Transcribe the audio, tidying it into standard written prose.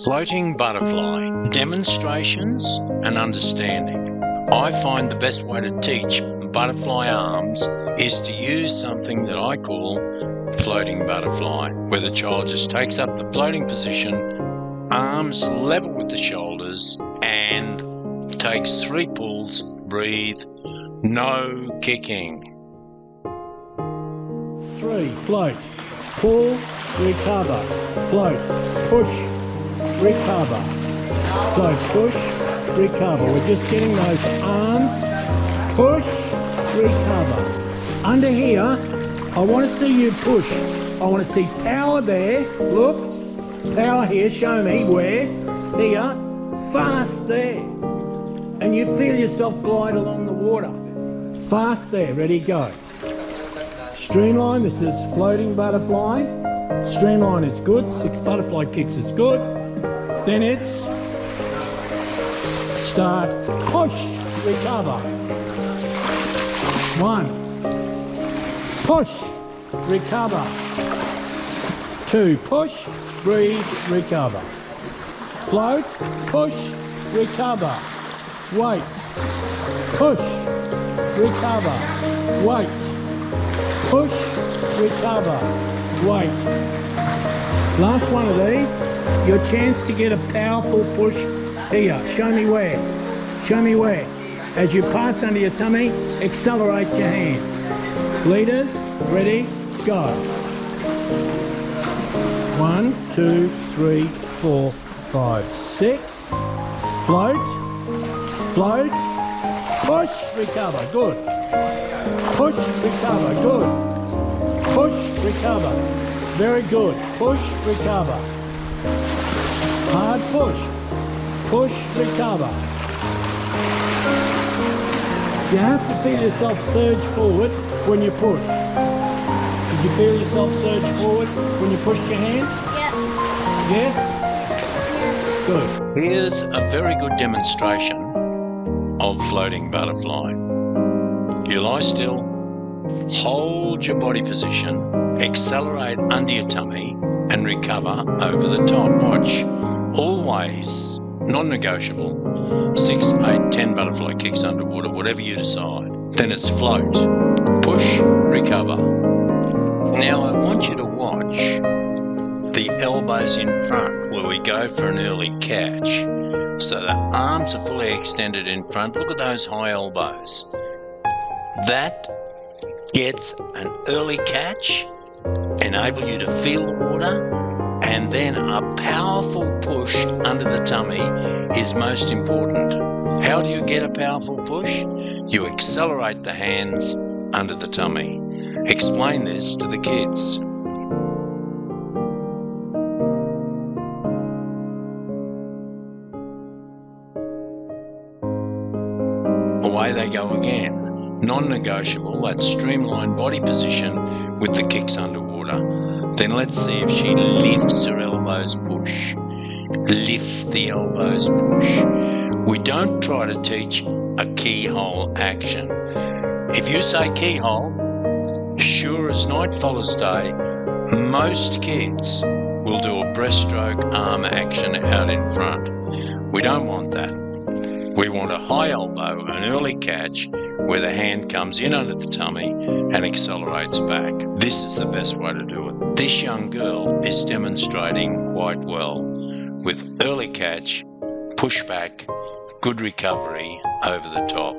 Floating butterfly, demonstrations and understanding. I find the best way to teach butterfly arms is to use something that I call floating butterfly, where the child just takes up the floating position, arms level with the shoulders, and takes 3 pulls, breathe, no kicking. 3, float, pull, recover, float, push, recover, float, push, recover. We're just getting those arms, push, recover. Under here, I want to see you push. I want to see power there, look, power here, show me where, here, fast there. And you feel yourself glide along the water. Fast there, ready, go. Streamline, this is floating butterfly. Streamline, it's good. 6 butterfly kicks, it's good. Then it's start, push, recover. 1, push, recover. 2, push, breathe, recover. Float, push, recover. Wait, push, recover, wait, push, recover, wait. Last one of these, your chance to get a powerful push here. Show me where, show me where. As you pass under your tummy, accelerate your hands. Leaders, ready, go. 1, 2, 3, 4, 5, 6. Float. Float, push, recover, good. Push, recover, good. Push, recover, very good. Push, recover. Hard push, push, recover. You have to feel yourself surge forward when you push. Did you feel yourself surge forward when you pushed your hands? Yeah. Yes? Yes. Good. Here's a very good demonstration of floating butterfly. You lie still, hold your body position, accelerate under your tummy and recover over the top. Watch. Always non-negotiable. 6, 8, 10 butterfly kicks underwater, whatever you decide. Then it's float, push, recover. Now I want you to watch the elbows in front where we go for an early catch. So the arms are fully extended in front. Look at those high elbows. That gets an early catch, enable you to feel the water, and then a powerful push under the tummy is most important. How do you get a powerful push? You accelerate the hands under the tummy. Explain this to the kids. Away they go again. Non-negotiable, that streamlined body position with the kicks underwater. Then let's see if she lifts her elbows, push. Lift the elbows, push. We don't try to teach a keyhole action. If you say keyhole, sure as night follows day, most kids will do a breaststroke arm action out in front. We don't want that. We want a high elbow, an early catch, where the hand comes in under the tummy and accelerates back. This is the best way to do it. This young girl is demonstrating quite well with early catch, push back, good recovery over the top.